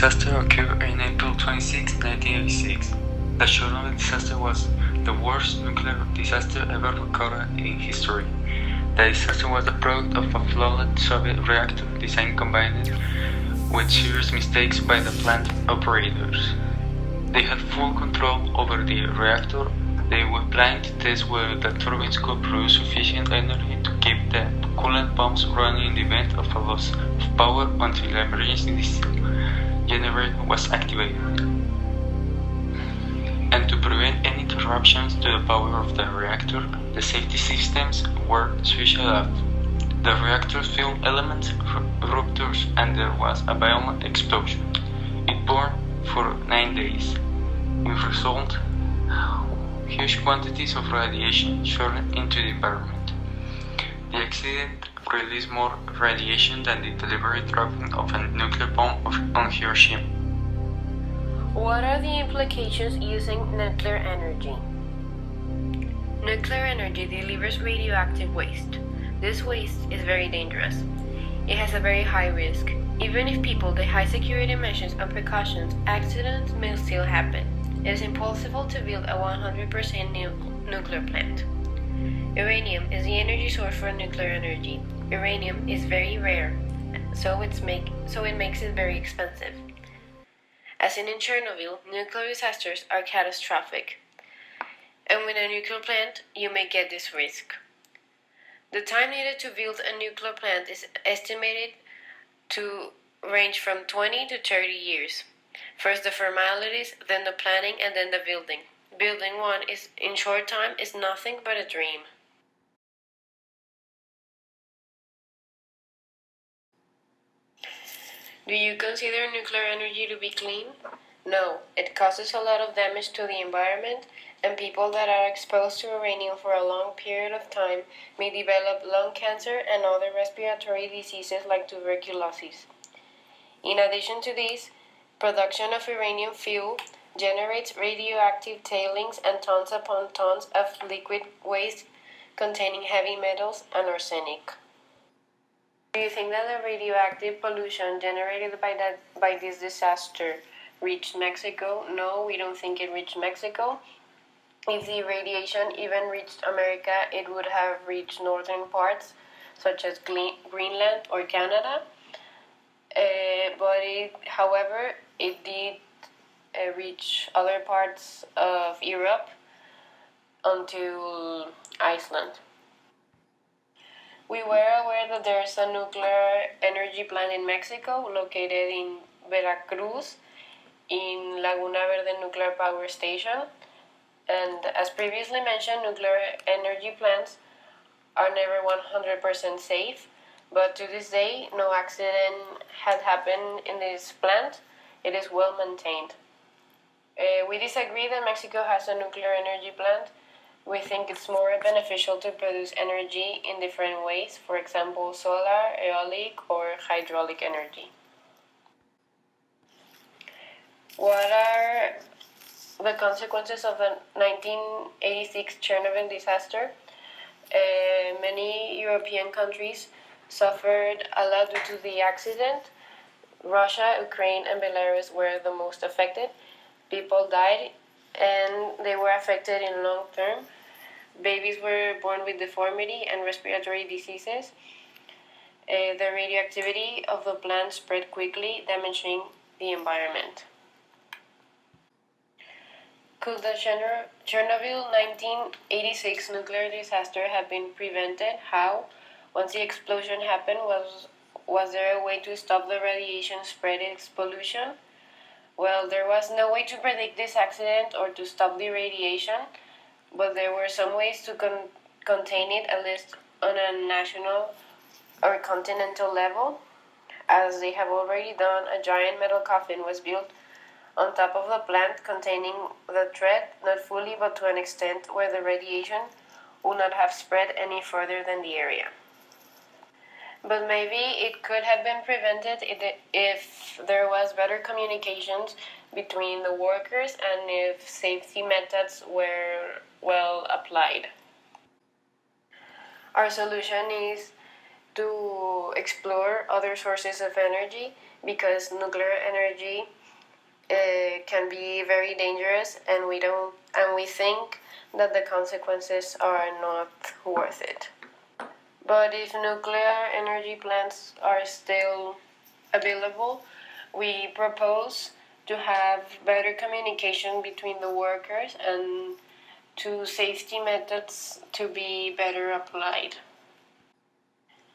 disaster occurred on April 26, 1986. The Chernobyl disaster was the worst nuclear disaster ever recorded in history. The disaster was the product of a flawed Soviet reactor design combined with serious mistakes by the plant operators. They had full control over the reactor. They were planning to test whether the turbines could produce sufficient energy to keep the coolant pumps running in the event of a loss of power until the emergency diesel generator was activated. And to prevent any interruptions to the power of the reactor, the safety systems were switched off. The reactor's fuel elements ruptured and there was a violent explosion. It burned for 9 days. In result, huge quantities of radiation shot into the environment. The accident released more radiation than the deliberate dropping of a nuclear bomb on Hiroshima. What are the implications using nuclear energy? Nuclear energy delivers radioactive waste. This waste is very dangerous. It has a very high risk. Even if people take high security measures and precautions, accidents may still happen. It is impossible to build a 100% new nuclear plant. Uranium is the energy source for nuclear energy. Uranium is very rare, so it makes it very expensive. As in Chernobyl, nuclear disasters are catastrophic. And with a nuclear plant, you may get this risk. The time needed to build a nuclear plant is estimated to range from 20 to 30 years. First the formalities, then the planning, and then the building. Building one is, in short time, is nothing but a dream. Do you consider nuclear energy to be clean? No, it causes a lot of damage to the environment, and people that are exposed to uranium for a long period of time may develop lung cancer and other respiratory diseases like tuberculosis. In addition to this, production of uranium fuel generates radioactive tailings and tons upon tons of liquid waste containing heavy metals and arsenic. Do you think that the radioactive pollution generated by this disaster reached Mexico? No, we don't think it reached Mexico. If the radiation even reached America, it would have reached northern parts, such as Greenland or Canada. However, it did reach other parts of Europe until Iceland. We were aware that there is a nuclear energy plant in Mexico located in Veracruz in Laguna Verde Nuclear Power Station. And as previously mentioned, nuclear energy plants are never 100% safe, but to this day, no accident had happened in this plant. It is well maintained. We disagree that Mexico has a nuclear energy plant. We think it's more beneficial to produce energy in different ways, for example, solar, aeolic, or hydraulic energy. What are the consequences of the 1986 Chernobyl disaster? Many European countries suffered a lot due to the accident. Russia, Ukraine, and Belarus were the most affected. People died and they were affected in long term. Babies were born with deformity and respiratory diseases. The radioactivity of the plant spread quickly, damaging the environment. Could the Chernobyl 1986 nuclear disaster have been prevented? How? Once the explosion happened, was there a way to stop the radiation spread its pollution? Well, there was no way to predict this accident or to stop the radiation, but there were some ways to contain it, at least on a national or continental level. As they have already done, a giant metal coffin was built on top of the plant containing the threat, not fully but to an extent where the radiation would not have spread any further than the area. But maybe it could have been prevented if there was better communications between the workers and if safety methods were well applied. Our solution is to explore other sources of energy because nuclear energy can be very dangerous, and we think that the consequences are not worth it. But if nuclear energy plants are still available, we propose to have better communication between the workers and to safety methods to be better applied.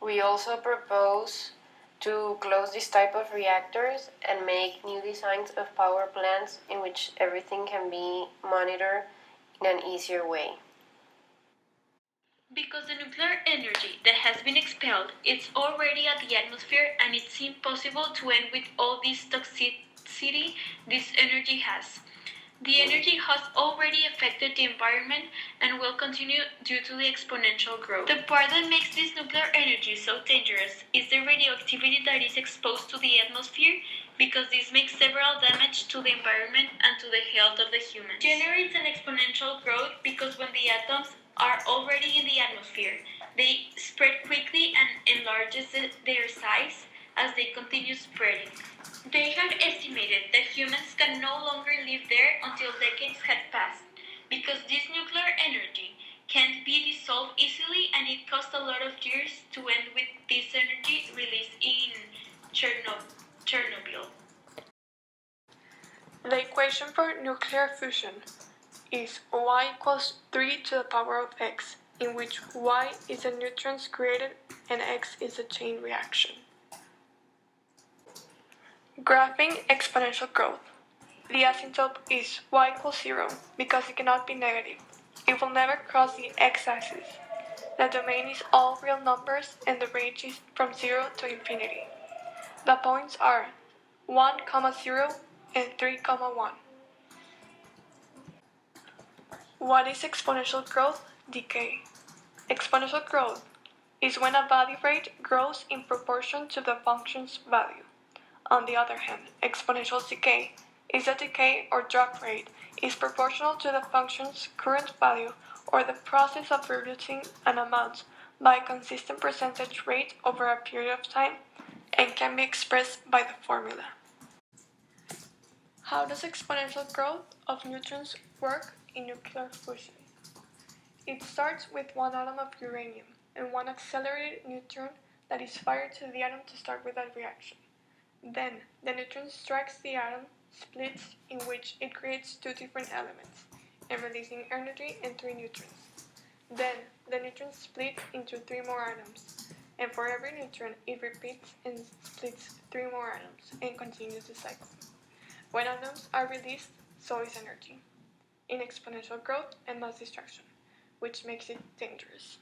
We also propose to close this type of reactors and make new designs of power plants in which everything can be monitored in an easier way. Because the nuclear energy that has been expelled is already at the atmosphere, and it's impossible to end with all this toxicity this energy has. The energy has already affected the environment and will continue due to the exponential growth. The part that makes this nuclear energy so dangerous is the radioactivity that is exposed to the atmosphere, because this makes several damage to the environment and to the health of the humans. Generates an exponential growth because when the atoms are already in the atmosphere, they spread quickly and enlarges their size as they continue spreading. They have estimated that humans can no longer live there until decades had passed, because this nuclear energy can't be dissolved easily, and it cost a lot of years to end with this energy released in Chernobyl. The equation for nuclear fusion is y equals 3 to the power of x, in which y is the neutrons created and x is the chain reaction. Graphing exponential growth. The asymptote is y equals 0 because it cannot be negative. It will never cross the x-axis. The domain is all real numbers and the range is from 0 to infinity. The points are 1, 0 and 3, 1. What is exponential growth? Decay. Exponential growth is when a value rate grows in proportion to the function's value. On the other hand, exponential decay is a decay or drop rate is proportional to the function's current value, or the process of reducing an amount by a consistent percentage rate over a period of time, and can be expressed by the formula. How does exponential growth of neutrons work in nuclear fusion? It starts with one atom of uranium and one accelerated neutron that is fired to the atom to start with that reaction. Then, the neutron strikes the atom, splits, in which it creates two different elements, and releasing energy and 3 neutrons. Then, the neutrons split into 3 more atoms, and for every neutron, it repeats and splits 3 more atoms, and continues the cycle. When atoms are released, so is energy, in exponential growth and mass destruction, which makes it dangerous.